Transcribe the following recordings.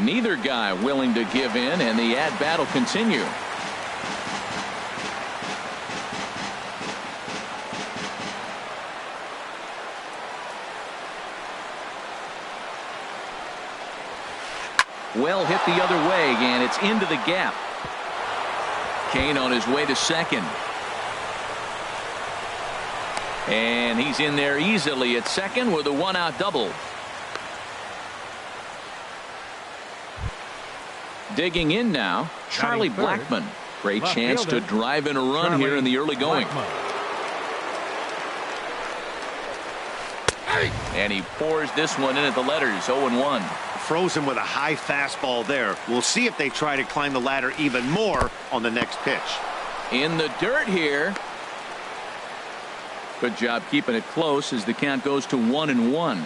Neither guy willing to give in, and the at-bat will continue. Well hit the other way, and it's into the gap. Kane on his way to second. And he's in there easily at second with a one-out double. Digging in now, Charlie Blackmon. Great chance to drive in a run here in the early going. And he pours this one in at the letters, 0-1. Frozen with a high fastball there. We'll see if they try to climb the ladder even more on the next pitch. In the dirt here. Good job keeping it close as the count goes to 1-1.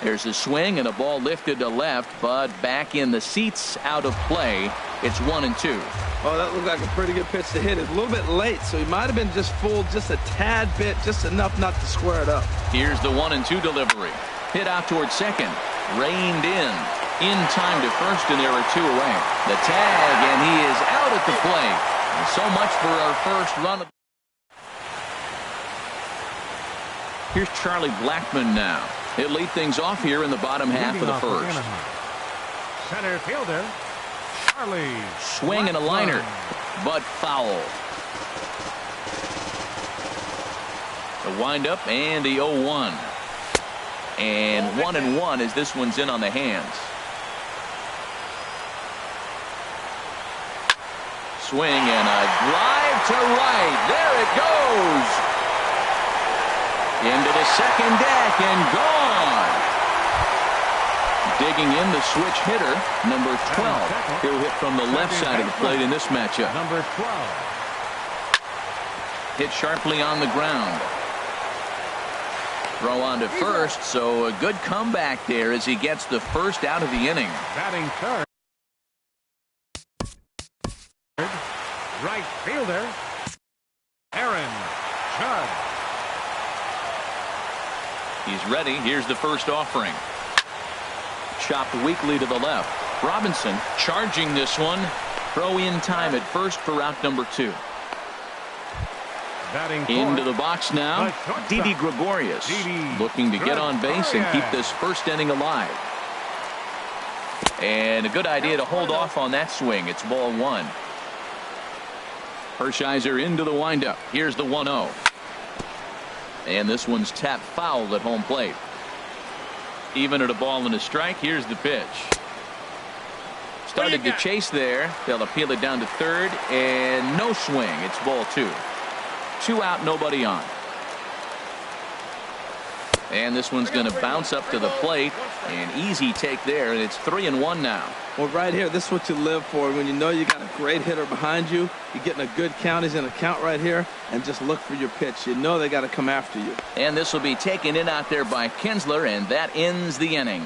There's a swing and a ball lifted to left, but back in the seats, out of play. It's 1-2. Oh, that looked like a pretty good pitch to hit. It's a little bit late, so he might have been just fooled just a tad bit, just enough not to square it up. Here's the 1-2 delivery. Hit out towards second. Reined in time to first, and there are two away. The tag, and he is out at the plate. And so much for our first run. Here's Charlie Blackmon now. He'll lead things off here in the bottom half of the first. Center fielder, Charlie. Swing and a liner, but foul. The windup and the 0-1. And 1-1 as this one's in on the hands. Swing and a drive to right. There it goes. Into the second deck and gone. Digging in the switch hitter, number 12. He'll hit from the left side of the plate in this matchup. Number 12. Hit sharply on the ground. Throw on to first, so a good comeback there as he gets the first out of the inning. Batting third. Right fielder, Aaron Judge. He's ready. Here's the first offering. Chopped weakly to the left. Robinson charging this one. Throw in time at first for out number 2. Into the box now. Didi Gregorius looking to get on base and keep this first inning alive. And a good idea to hold off on that swing. It's ball 1. Hershiser into the windup. Here's the 1-0. And this one's tapped foul at home plate. Even at a ball and a strike. Here's the pitch. Started to chase there. They'll appeal it down to third, and no swing. It's ball 2. 2 out, nobody on. And this one's going to bounce up to the plate. An easy take there, and it's 3-1 now. Well, right here, this is what you live for. When you know you got a great hitter behind you, you're getting a good count. He's in a count right here, and just look for your pitch. You know they got to come after you. And this will be taken in out there by Kinsler, and that ends the inning.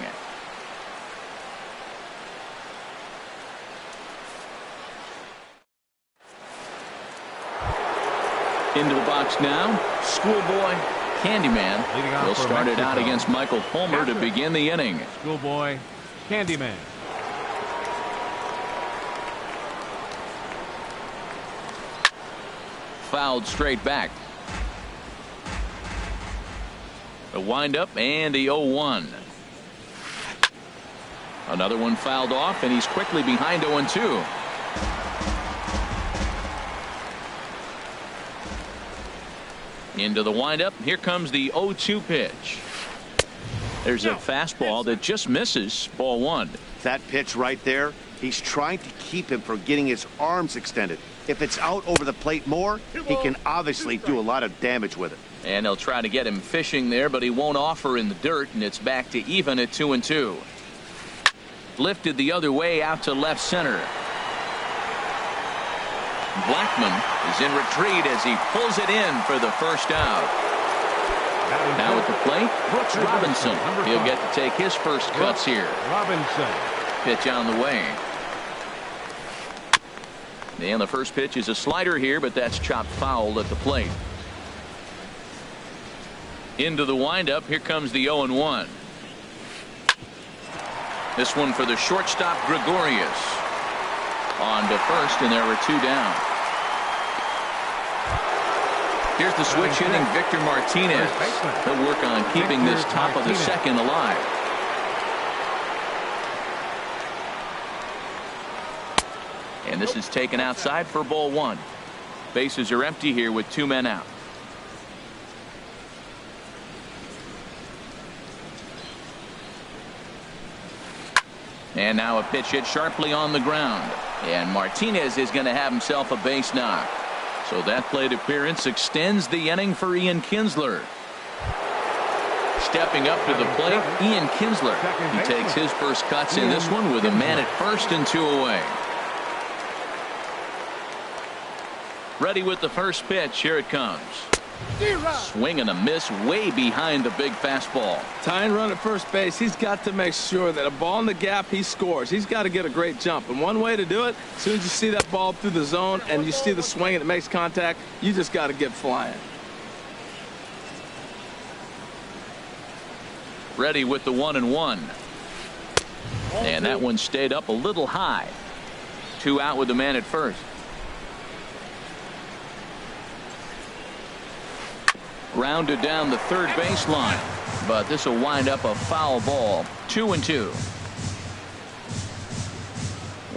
Into the box now, Schoolboy Candyman. Will start it out against Michael Fulmer to begin the inning. Schoolboy Candyman. Fouled straight back. The windup and the 0-1. Another one fouled off, and he's quickly behind 0-2. Into the windup. Here comes the 0-2 pitch. There's a fastball that just misses. Ball 1. That pitch right there, he's trying to keep him from getting his arms extended. If it's out over the plate more, he can obviously do a lot of damage with it. And they'll try to get him fishing there, but he won't offer in the dirt, and it's back to even at 2-2. Lifted the other way out to left center. Blackmon is in retreat as he pulls it in for the first out. Now at the plate, Brooks Robinson. He'll get to take his first cuts here. Robinson. Pitch on the way. And the first pitch is a slider here, but that's chopped foul at the plate. Into the windup. Here comes the 0-1. This one for the shortstop, Gregorius. On to first, and there were 2 down. Here's the switch hitting Victor Martinez. He'll work on keeping this top of the second alive. And this is taken outside for ball 1. Bases are empty here with 2 men out. And now a pitch hit sharply on the ground. And Martinez is going to have himself a base knock. So that plate appearance extends the inning for Ian Kinsler. Stepping up to the plate, Ian Kinsler. He takes his first cuts in this one with a man at first and 2 away. Ready with the first pitch. Here it comes. Swing and a miss way behind the big fastball. Tying run at first base. He's got to make sure that a ball in the gap he scores. He's got to get a great jump. And one way to do it, as soon as you see that ball through the zone and you see the swing and it makes contact, you just got to get flying. Ready with the 1-1. And that one stayed up a little high. 2 out with the man at first. Grounded down the third baseline, but this will wind up a foul ball. 2-2.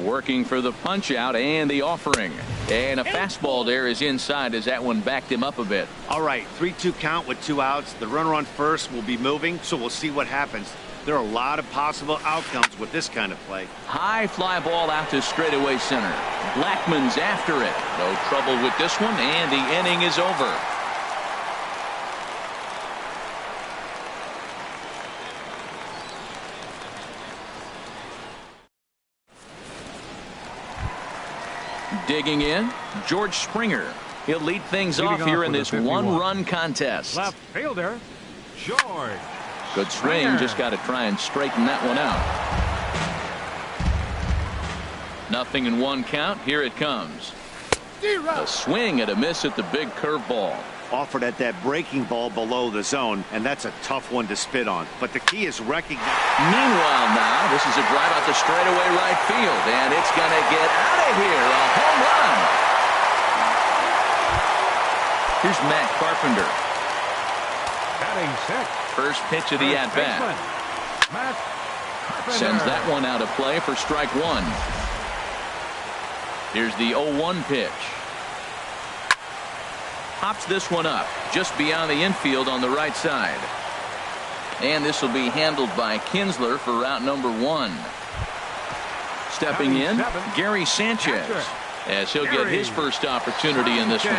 Working for the punch out and the offering, and a fastball there is inside as that one backed him up a bit. All right, 3-2 count with 2 outs. The runner on first will be moving, so we'll see what happens. There are a lot of possible outcomes with this kind of play. High fly ball out to straightaway center. Blackmon's after it. No trouble with this one, and the inning is over. Digging in, George Springer. He'll lead things off here in this 1-run contest. Left fielder, George. Good swing, just got to try and straighten that one out. 0-1 count. Here it comes. A swing and a miss at the big curveball. Offered at that breaking ball below the zone, and that's a tough one to spit on. But the key is recognizing. Meanwhile now, this is a drive out to straightaway right field, and it's going to get out of here. A home run. Here's Matt Carpenter. Batting 6th. First pitch of the at-bat. Matt Carpenter. Sends that one out of play for strike 1. Here's the 0-1 pitch. Pops this one up just beyond the infield on the right side. And this will be handled by Kinsler for route number 1. Stepping in, Gary Sanchez, as he'll get his first opportunity in this one.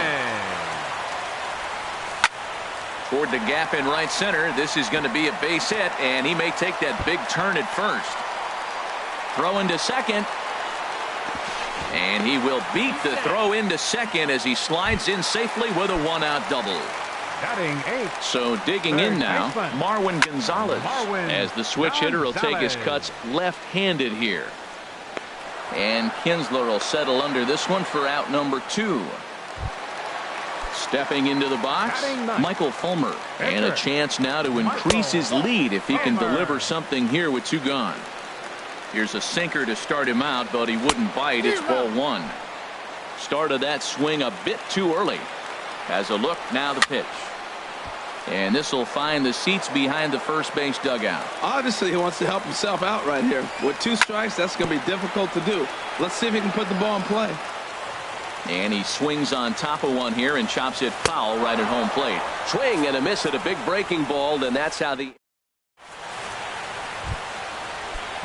Toward the gap in right center. This is going to be a base hit, and he may take that big turn at first. Throw into second. And he will beat the throw into second as he slides in safely with a 1-out double. Batting 8th. So digging in now, Marwin Gonzalez, as the switch hitter will take his cuts left-handed here. And Kinsler will settle under this one for out number 2. Stepping into the box, Michael Fulmer, and a chance now to increase his lead if he can deliver something here with 2 gone. Here's a sinker to start him out, but he wouldn't bite. It's ball 1. Started that swing a bit too early. As a look, now the pitch. And this will find the seats behind the first base dugout. Obviously, he wants to help himself out right here. With 2 strikes, that's going to be difficult to do. Let's see if he can put the ball in play. And he swings on top of one here and chops it foul right at home plate. Swing and a miss at a big breaking ball, and that's how the...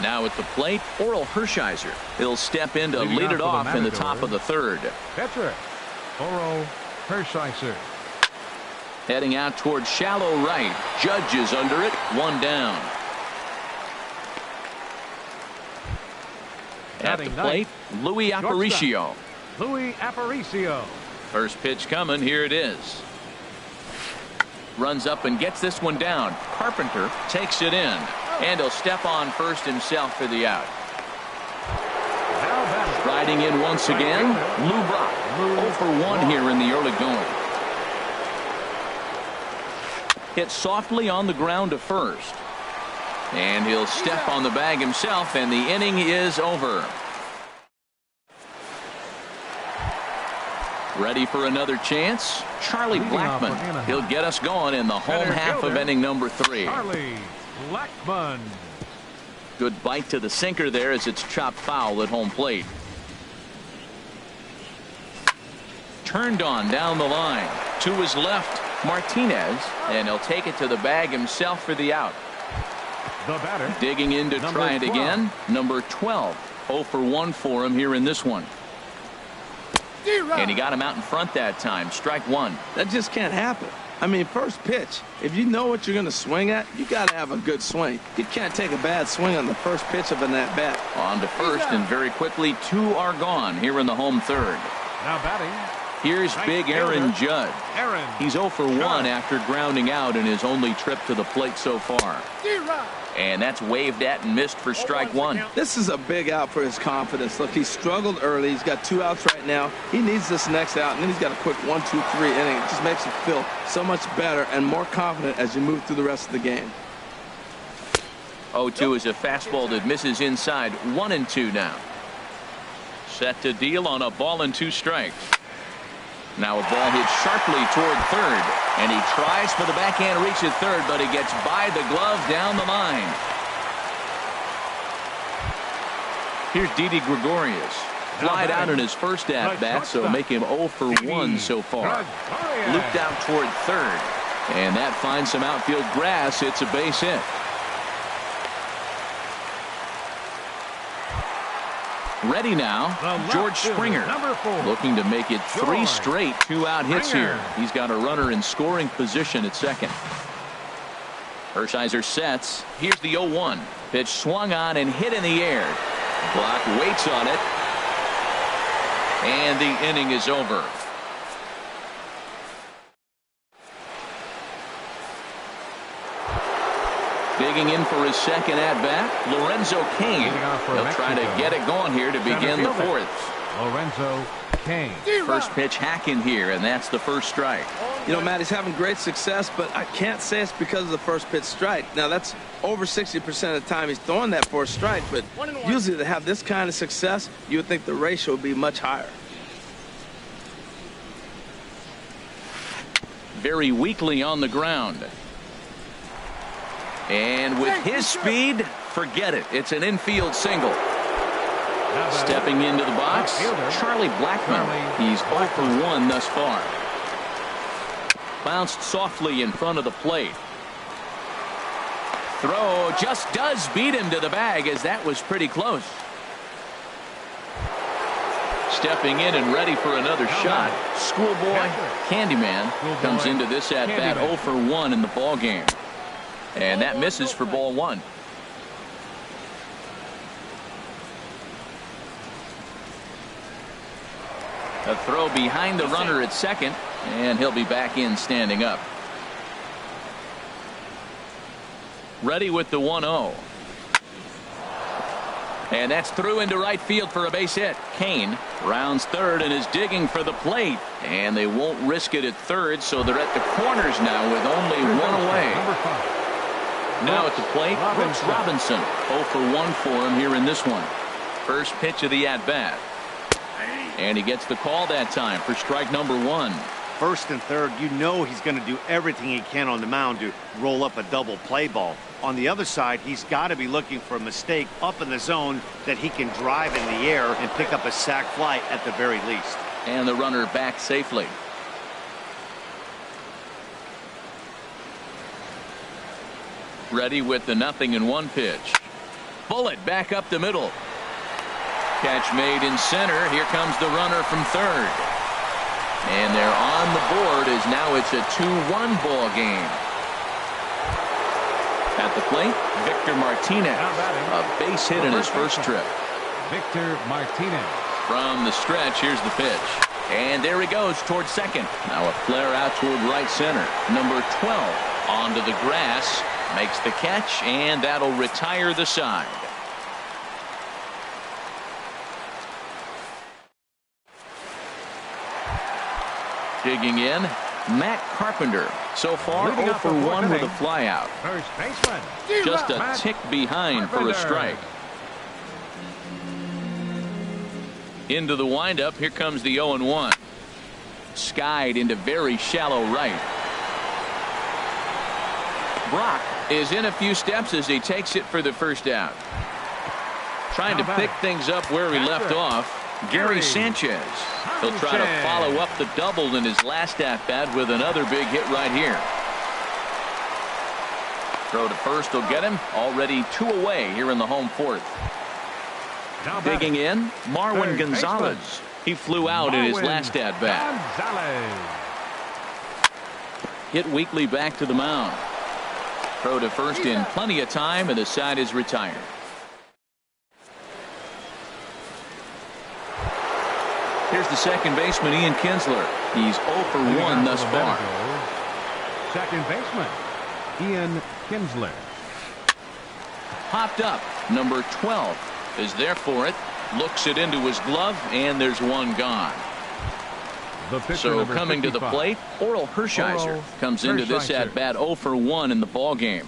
Now at the plate, Oral Hershiser. He'll step in to lead it off in the top of the 3rd. Catcher, Oral Hershiser. Heading out towards shallow right. Judge is under it. 1 down. At the plate, Louis Aparicio. Louis Aparicio. First pitch coming. Here it is. Runs up and gets this one down. Carpenter takes it in. And he'll step on first himself for the out. Riding in once again, Lou Brock. 0 for 1 here in the early going. hit softly on the ground to first. And he'll step on the bag himself, and the inning is over. Ready for another chance? Charlie Blackmon. He'll get us going in the home half of inning number 3. Charlie Blackmon. Good bite to the sinker there as it's chopped foul at home plate. Turned on down the line. To his left, Martinez, and he'll take it to the bag himself for the out. The batter. Digging in to try it again. Number 12. 0 for 1 for him here in this one. And he got him out in front that time. Strike one. That just can't happen. I mean, first pitch, if you know what you're going to swing at, you got to have a good swing. You can't take a bad swing on the first pitch of an at-bat. On to first, and very quickly, 2 are gone here in the home third. Now batting. Here's big Aaron Judge. Aaron. He's 0 for 1 after grounding out in his only trip to the plate so far. And that's waved at and missed for strike one. This is a big out for his confidence. Look, he struggled early. He's got 2 outs right now. He needs this next out, and then he's got a quick 1, 2, 3 inning. It just makes him feel so much better and more confident as you move through the rest of the game. 0-2 is a fastball that misses inside. 1-2 now. Set to deal on a ball and 2 strikes. Now a ball hit sharply toward third, and he tries for the backhand reach at third, but he gets by the glove down the line. Here's Didi Gregorius. Flied out in his first at-bat, so make him 0 for 1 so far. Looped out toward third, and that finds some outfield grass. It's a base hit. Ready now, George Springer, looking to make it 3 straight 2-out hits here. He's got a runner in scoring position at second. Hershiser sets. Here's the 0-1. Pitch swung on and hit in the air. Block waits on it. And the inning is over. Digging in for his second at-bat, Lorenzo Cain. He'll try to get it going here to begin the fourth. Lorenzo Cain. First pitch hacking here, and that's the first strike. You know, Matt, he's having great success, but I can't say it's because of the first pitch strike. Now, that's over 60% of the time he's throwing that for a strike, but usually to have this kind of success, you would think the ratio would be much higher. Very weakly on the ground. And with his speed, forget it. It's an infield single. Stepping into the box, Charlie Blackmon. He's 0 for 1 thus far. Bounced softly in front of the plate. Throw just does beat him to the bag, as that was pretty close. Stepping in and ready for another shot. Schoolboy Candyman comes into this at-bat 0 for 1 in the ball game. And that misses for ball 1. A throw behind the runner at second, and he'll be back in standing up. Ready with the 1-0. And that's through into right field for a base hit. Cain rounds third and is digging for the plate. And they won't risk it at third, so they're at the corners now with only 1 away. Now at the plate, Brooks Robinson. 0 for 1 for him here in this one. First pitch of the at-bat. And he gets the call that time for strike number 1. First and third, you know he's going to do everything he can on the mound to roll up a double play ball. On the other side, he's got to be looking for a mistake up in the zone that he can drive in the air and pick up a sac fly at the very least. And the runner back safely. Ready with the 0-1 pitch. Bullet back up the middle. Catch made in center. Here comes the runner from third. And they're on the board as now it's a 2-1 ball game. At the plate, Victor Martinez. A base hit in his first trip. Victor Martinez. From the stretch, here's the pitch. And there he goes towards second. Now a flare out toward right center. Number 12 onto the grass. Makes the catch, and that'll retire the side. Digging in, Matt Carpenter. So far, Leading 0 off for the fourth 1 with a inning. flyout. First baseman. Just a Matt tick behind for a Carpenter. strike. Into the windup. Here comes the 0-1. Skied into very shallow right. Brock is in a few steps as he takes it for the first out. Trying to pick things up where he left off. Gary Sanchez. He'll try to follow up the double in his last at-bat with another big hit right here. Throw to first will get him. Already 2 away here in the home fourth. Now Digging in, Marwin Third Gonzalez. baseman. He flew out in his Marwin last at-bat. Gonzalez. Hit weakly back to the mound. Throw to first in plenty of time, and the side is retired. Here's the second baseman, Ian Kinsler. He's 0 for 1 thus far. Second baseman, Ian Kinsler. Popped up. Number 12 is there for it. Looks it into his glove, and there's one gone. The pitcher, So number coming to the 55. plate, Oral Hershiser Oral comes into this Hershiser. at-bat 0 for 1 in the ball game.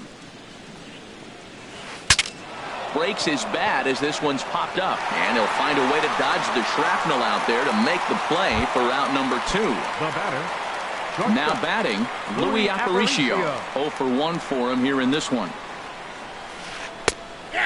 Breaks his bat as this one's popped up, and he'll find a way to dodge the shrapnel out there to make the play for out number 2. The batter. Now shortstop, batting, Louis Aparicio. Aparicio. 0 for 1 for him here in this one.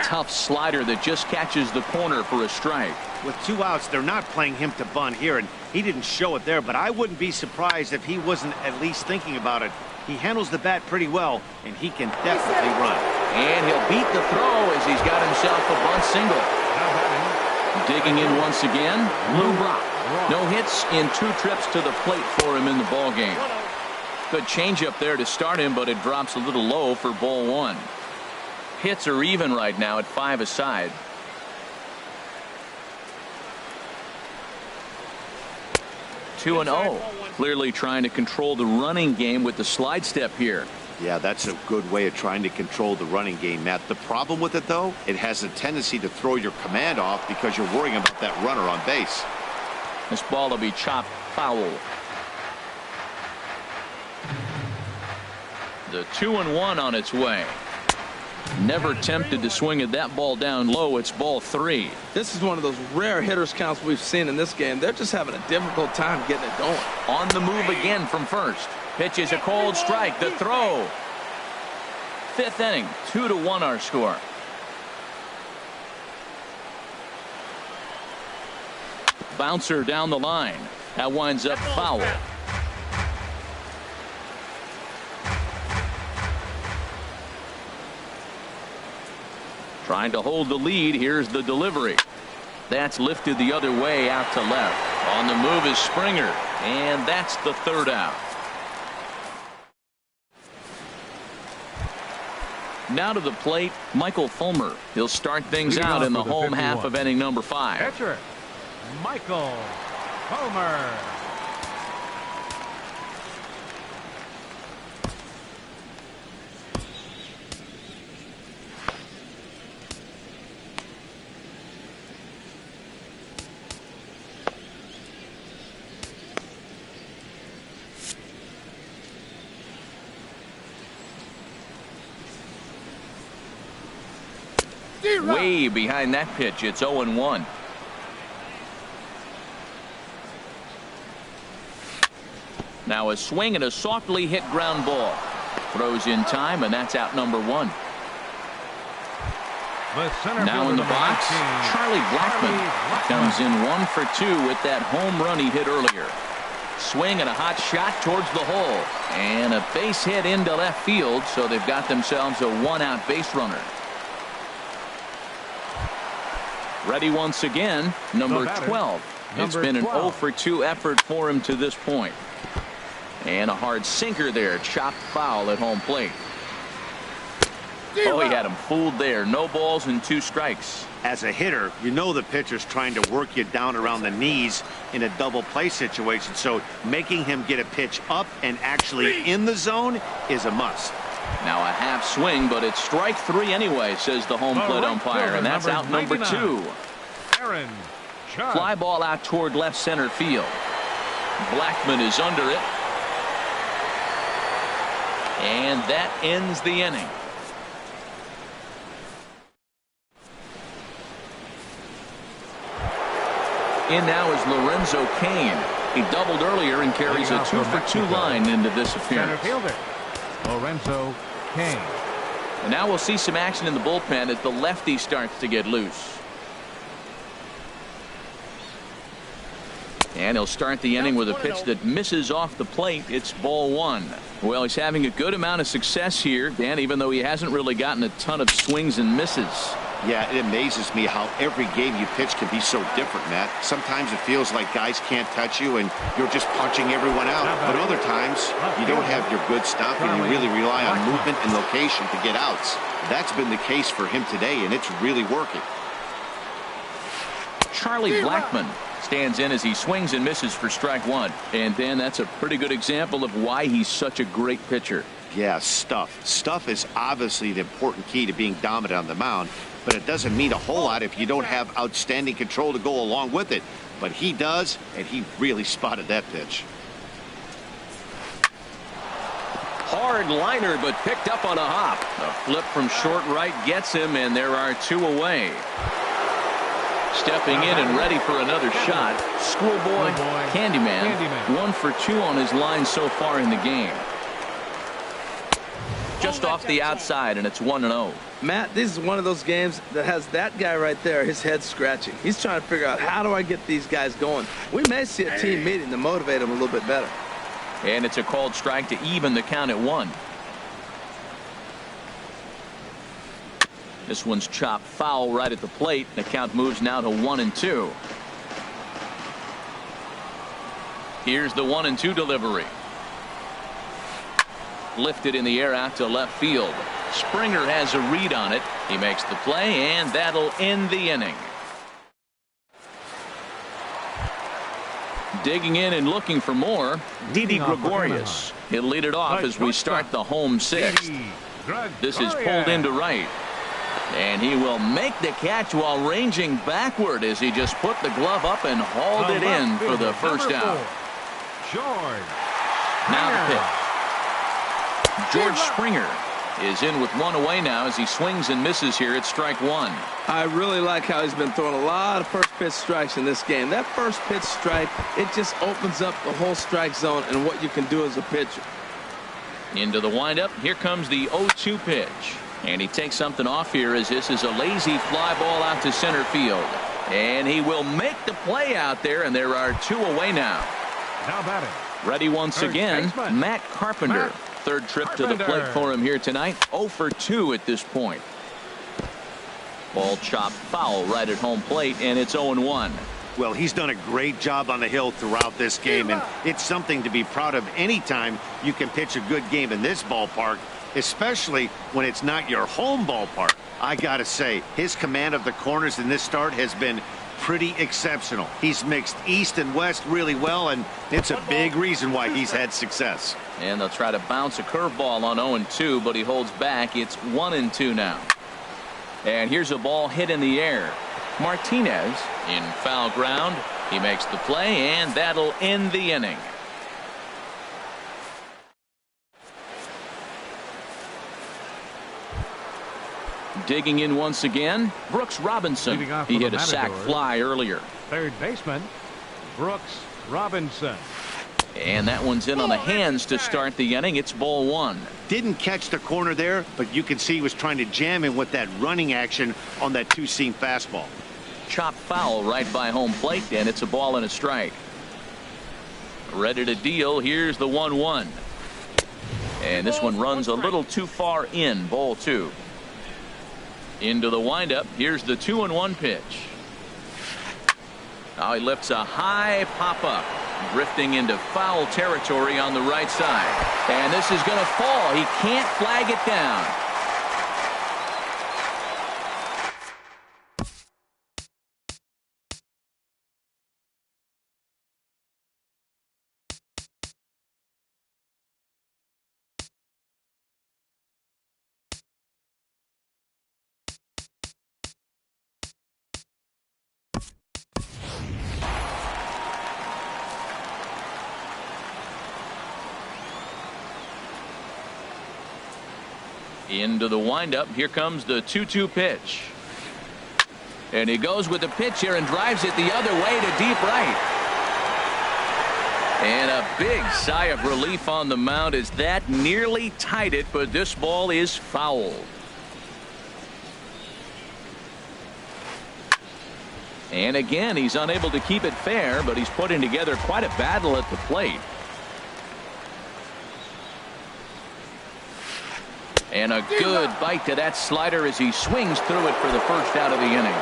Tough slider that just catches the corner for a strike. With 2 outs, they're not playing him to bunt here, and he didn't show it there, but I wouldn't be surprised if he wasn't at least thinking about it. He handles the bat pretty well, and he can definitely run. And he'll beat the throw as he's got himself a bunt single. Now batting, Digging in once again, Lou Brock. No hits in 2 trips to the plate for him in the ball game. Good changeup there to start him, but it drops a little low for ball 1. Hits are even right now at 5 aside. Two and 0. Clearly trying to control the running game with the slide step here. Yeah, that's a good way of trying to control the running game, Matt. The problem with it, though, it has a tendency to throw your command off because you're worrying about that runner on base. This ball will be chopped foul. The 2-1 on its way. Never tempted to swing at that ball down low. It's ball 3. This is one of those rare hitters counts we've seen in this game. They're just having a difficult time getting it going. On the move again from first. Pitch is a cold strike. The throw. 5th inning. 2-1 our score. Bouncer down the line. That winds up foul. Trying to hold the lead. Here's the delivery. That's lifted the other way out to left. On the move is Springer. And that's the 3rd out. Now to the plate, Michael Fulmer. He'll start things Leading out off in the with a home half 51. of inning number 5. pitcher, Michael Fulmer. Way behind that pitch. It's 0-1. Now a swing and a softly hit ground ball. Throws in time, and that's out number 1. The center Now fielder, in the number box, 19, Charlie Blackmon Blackmon. comes in 1 for 2 with that home run he hit earlier. Swing and a hot shot towards the hole. And a base hit into left field, so they've got themselves a 1-out base runner. Ready once again, number The batter, 12. It's number been an 0 12. for 2 effort for him to this point. And a hard sinker there, chopped foul at home plate. Oh, he had him fooled there. No balls and 2 strikes. As a hitter, you know the pitcher's trying to work you down around the knees in a double play situation, so making him get a pitch up and actually in the zone is a must. Now a half swing, but it's strike 3 anyway, says the home The plate right umpire, fielder, and that's out number 99. 2. Aaron Judge. Fly ball out toward left center field. Blackmon is under it. And that ends the inning. In now is Lorenzo Cain. He doubled earlier and carries a 2-for-2 line into this Center appearance. fielder, Lorenzo Cain. And now we'll see some action in the bullpen as the lefty starts to get loose. And he'll start the inning with a pitch that misses off the plate. It's ball one. Well, he's having a good amount of success here, Dan, even though he hasn't really gotten a ton of swings and misses. Yeah, it amazes me how every game you pitch can be so different, Matt. Sometimes it feels like guys can't touch you and you're just punching everyone out. But other times, you don't have your good stuff and you really rely on movement and location to get outs. That's been the case for him today, and it's really working. Charlie Blackmon stands in as he swings and misses for strike one. And Dan, that's a pretty good example of why he's such a great pitcher. Yeah, stuff. Stuff is obviously the important key to being dominant on the mound, but it doesn't mean a whole lot if you don't have outstanding control to go along with it. But he does, and he really spotted that pitch. Hard liner, but picked up on a hop. A flip from short right gets him, and there are two away. Stepping in and ready for another shot, Schoolboy Candyman. 1 for 2 on his line so far in the game. Just off the outside, and it's 1-0. Matt, this is one of those games that has that guy right there, his head scratching. He's trying to figure out, how do I get these guys going? We may see a team meeting to motivate them a little bit better. And it's a called strike to even the count at 1. This one's chopped foul right at the plate. The count moves now to 1-2. Here's the 1-2 delivery. Lifted in the air out to left field. Springer has a read on it. He makes the play, and that'll end the inning. Digging in and looking for more, Didi Gregorius. He'll lead it off as we start the home sixth. This is pulled into right. And he will make the catch while ranging backward as he just put the glove up and hauled it in for the first out. Now the pitch. George Springer is in with one away now as he swings and misses here at strike one. I really like how he's been throwing a lot of first pitch strikes in this game. That first pitch strike, it just opens up the whole strike zone and what you can do as a pitcher. Into the windup. Here comes the 0-2 pitch. And he takes something off here as this is a lazy fly ball out to center field. And he will make the play out there, and there are two away now. Now batting. Ready once again, baseman, Matt Carpenter. Third trip to the plate for him here tonight. 0 for 2 at this point. Ball chopped foul right at home plate, and it's 0-1. Well, he's done a great job on the hill throughout this game, and it's something to be proud of anytime you can pitch a good game in this ballpark, especially when it's not your home ballpark. I gotta say, his command of the corners in this start has been pretty exceptional. He's mixed east and west really well, and it's a big reason why he's had success. And they'll try to bounce a curveball on 0-2, but he holds back. It's 1-2 now. And here's a ball hit in the air. Martinez in foul ground. He makes the play, and that'll end the inning. Digging in once again, Brooks Robinson. He hit a sac fly earlier. Third baseman, Brooks Robinson. And that one's in on the hands to start the inning. It's ball one. Didn't catch the corner there, but you can see he was trying to jam him with that running action on that two-seam fastball. Chopped foul right by home plate, and it's a ball and a strike. Ready to deal. Here's the 1-1. And this one runs a little too far in. Ball two. Into the windup. Here's the 2-1 pitch. Now he lifts a high pop-up. Drifting into foul territory on the right side. And this is going to fall. He can't flag it down. Into the windup. Here comes the 2-2 pitch. And he goes with the pitch here and drives it the other way to deep right. And a big sigh of relief on the mound as that nearly tied it, but this ball is fouled. And again, he's unable to keep it fair, but he's putting together quite a battle at the plate. And a good bite to that slider as he swings through it for the first out of the inning.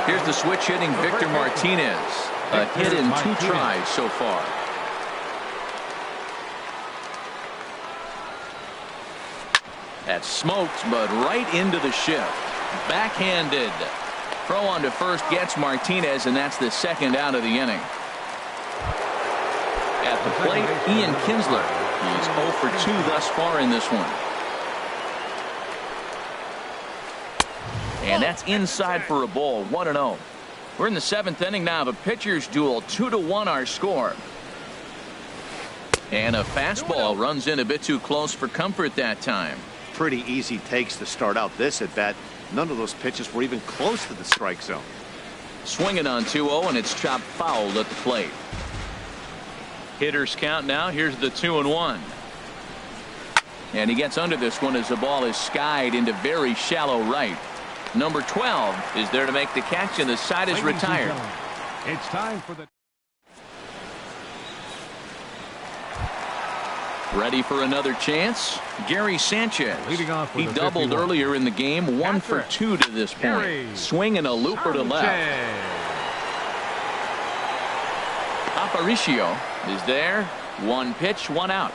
Here's the switch hitting Victor Martinez. A hit in 2 tries so far. That's smoked, but right into the shift. Backhanded. Throw on to first gets Martinez, and that's the second out of the inning. At the plate, Ian Kinsler. He's 0 for 2 thus far in this one. And that's inside for a ball, 1-0. We're in the 7th inning now of a pitcher's duel. 2-1 our score. And a fastball runs in a bit too close for comfort that time. Pretty easy takes to start out this at bat. None of those pitches were even close to the strike zone. Swinging on 2-0, and it's chopped foul at the plate. Hitters count now. Here's the 2-1. And he gets under this one as the ball is skied into very shallow right. Number 12 is there to make the catch, and the side is retired. It's time for the Ready for another chance? Gary Sanchez. Leading off with he a doubled 51. earlier in the game. 1 for 2 to this point. Gary Swinging a looper to left. Aparicio is there. 1 pitch, 1 out.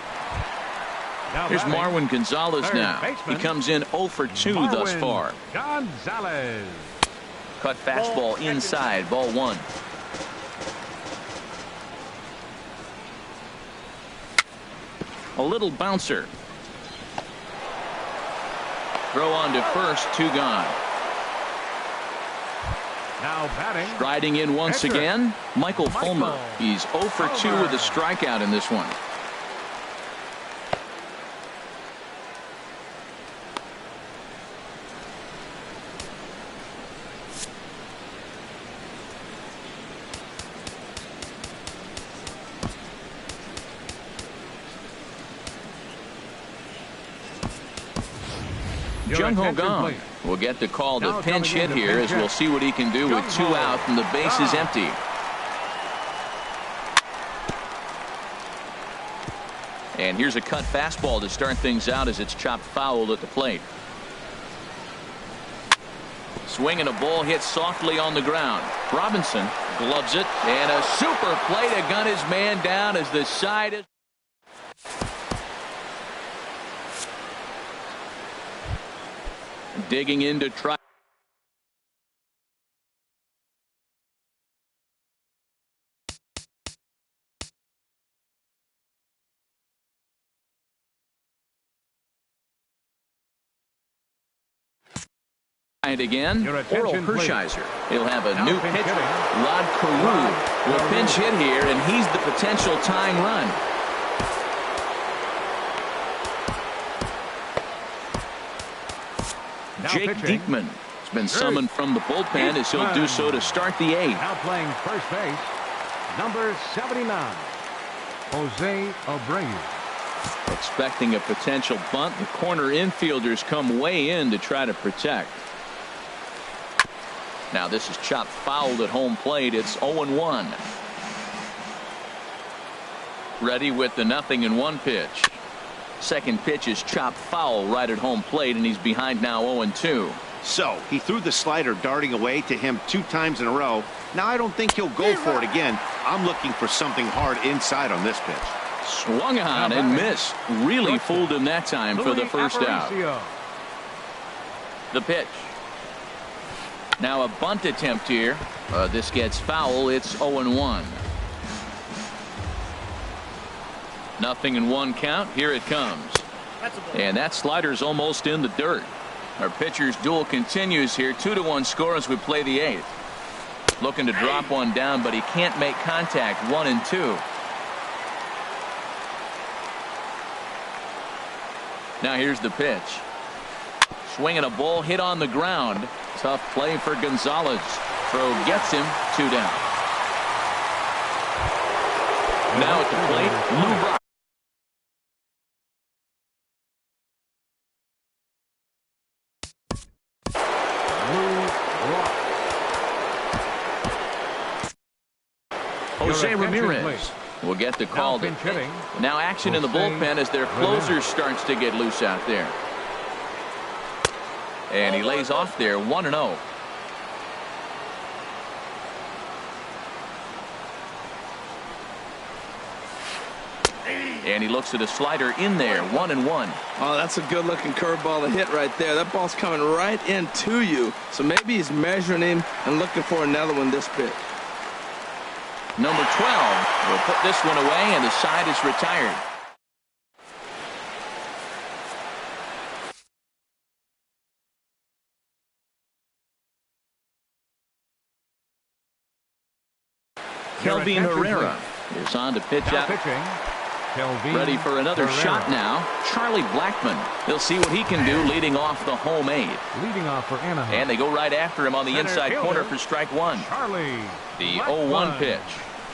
Here's Marwin Gonzalez now. He comes in 0 for 2 thus far. Gonzalez. Cut fastball inside, ball 1. A little bouncer. Throw on to first, 2 gone. Now batting. Striding in once again, Michael Fulmer. He's 0 for 2 with a strikeout in this one. Jung Ho Kang will get the call to pinch hit here as we'll see what he can do with 2 out and the base is empty. And here's a cut fastball to start things out as it's chopped foul at the plate. Swing and a ball hit softly on the ground. Robinson gloves it, and a super play to gun his man down as the side is. Digging in to try. Again, Oral Hershiser. He'll have a new pitcher. Rod Carew will pinch hit here, and he's the potential tying run. Jake Diekman has been summoned from the bullpen as he'll do so to start the 8th. Now playing first base, number 79, Jose Abreu. Expecting a potential bunt. The corner infielders come way in to try to protect. Now this is chopped fouled at home plate. It's 0-1. Ready with the 0-1 pitch. Second pitch is chopped foul right at home plate, and he's behind now 0-2. So he threw the slider darting away to him 2 times in a row. Now I don't think he'll go for it again. I'm looking for something hard inside on this pitch. Swung on and missed. Really fooled him that time for the first out. The pitch. Now a bunt attempt here. This gets foul. It's 0-1. 0-1 count. Here it comes. And that slider's almost in the dirt. Our pitcher's duel continues here. 2-1 score as we play the 8th. Looking to drop one down, but he can't make contact. 1-2. Now here's the pitch. Swinging a ball hit on the ground. Tough play for Gonzalez. Throw gets him 2 down. Now at the plate, Lou Brock. Jose Ramirez will get the call. Now action in the bullpen as their closer starts to get loose out there. And he lays off there 1-0. And he looks at a slider in there, 1-1. Oh, that's a good-looking curveball to hit right there. That ball's coming right into you. So maybe he's measuring him and looking for another one this pitch. Number 12 will put this one away, and the side is retired. Kelvin Herrera is on to pitch out. Ready for another shot now. Charlie Blackmon. He'll see what he can do leading off the home 8. Leading off for Anaheim. And they go right after him on the inside corner for strike 1. The 0-1 pitch.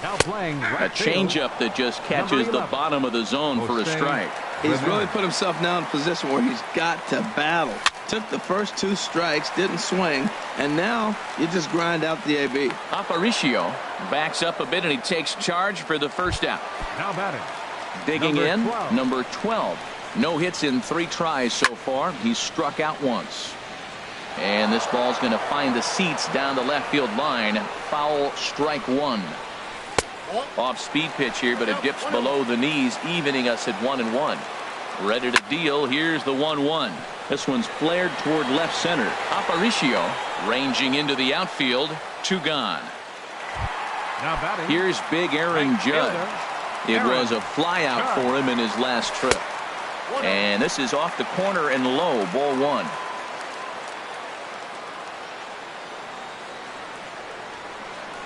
Now playing a changeup that just catches the bottom of the zone for a strike. He's really put himself now in a position where he's got to battle. Took the first 2 strikes, didn't swing, and now you just grind out the AB. Aparicio backs up a bit and he takes charge for the first out. Now batting. Digging in, number 12. No hits in 3 tries so far. He's struck out once. And this ball's going to find the seats down the left field line. Foul, strike 1. Off speed pitch here, but it dips below the knees, evening us at 1-1. Ready to deal. Here's the 1-1. This one's flared toward left center. Aparicio ranging into the outfield. 2 gone. Now batting. Here's big Aaron Judge. It was a fly out for him in his last trip. And this is off the corner and low. Ball 1.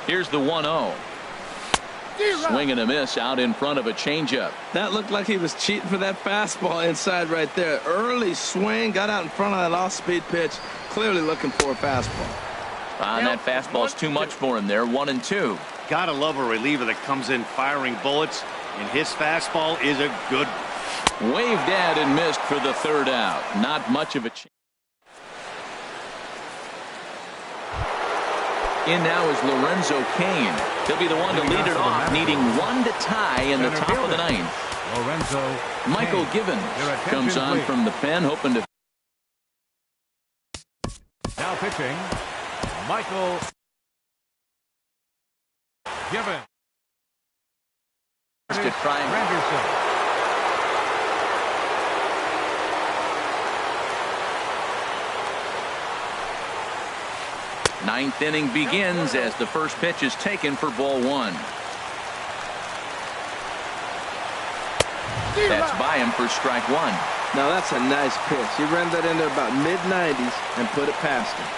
Here's the 1-0. Swing and a miss out in front of a changeup. That looked like he was cheating for that fastball inside right there. Early swing, got out in front of that off-speed pitch. Clearly looking for a fastball. And that fastball's too much for him there. 1-2. Gotta love a reliever that comes in firing bullets, and his fastball is a good. Waved at and missed for the 3rd out. Not much of a chance. In now is Lorenzo Cain. He'll be the one to lead it off, needing 1 to tie in the top of the 9th. Lorenzo Michael Givens comes on from the pen, hoping to. Now pitching, Michael Givens. Granderson. 9th inning begins as the first pitch is taken for ball 1. That's by him for strike 1. Now that's a nice pitch. He ran that into about mid-90s and put it past him.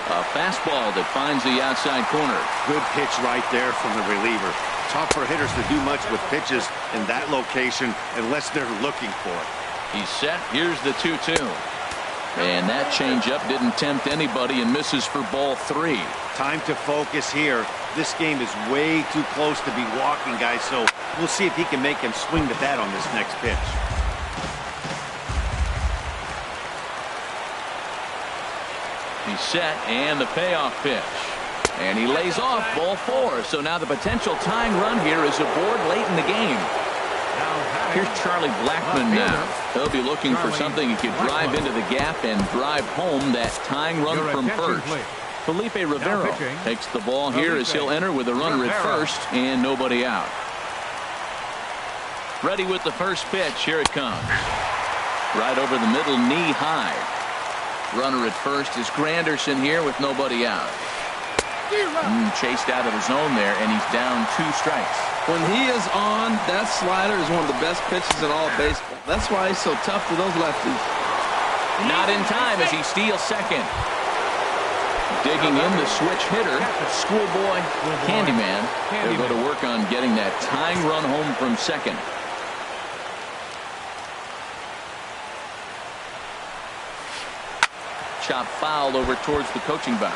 A fastball that finds the outside corner. Good pitch right there from the reliever. Tough for hitters to do much with pitches in that location unless they're looking for it. He's set. Here's the 2-2. And that changeup didn't tempt anybody and misses for ball 3. Time to focus here. This game is way too close to be walking, guys, so we'll see if he can make him swing the bat on this next pitch. He's set, and the payoff pitch. And he lays off ball 4. So now the potential tying run here is aboard late in the game. Here's Charlie Blackmon now. He'll be looking for something he could drive into the gap and drive home that tying run from first. Felipe Rivero takes the ball here as he'll enter with a runner at first and nobody out. Ready with the first pitch. Here it comes. Right over the middle, knee high. Runner at first is Granderson here with nobody out. Chased out of the zone there, and he's down 2 strikes. When he is on, that slider is one of the best pitches in all of baseball. That's why he's so tough to those lefties. Not in time as he steals second. Digging in the switch hitter, Schoolboy Candyman. They'll go to work on getting that tying run home from second. chop foul over towards the coaching box.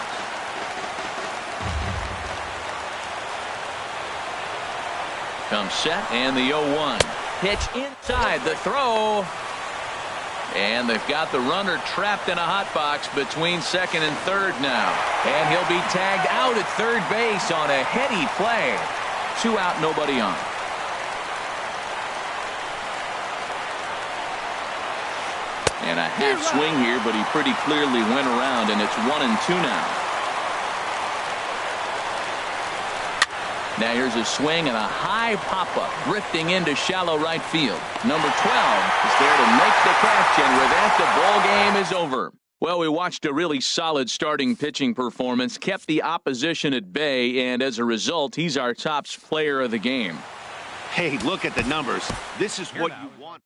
Comes set, and the 0-1. Pitch inside, the throw. And they've got the runner trapped in a hot box between second and third now. And he'll be tagged out at third base on a heady play. 2 out, nobody on. And a half swing here, but he pretty clearly went around, and it's 1-2 now. Now here's a swing and a high pop-up, drifting into shallow right field. Number 12 is there to make the catch, and with that, the ball game is over. Well, we watched a really solid starting pitching performance, kept the opposition at bay, and as a result, he's our top player of the game. Hey, look at the numbers. This is what you want.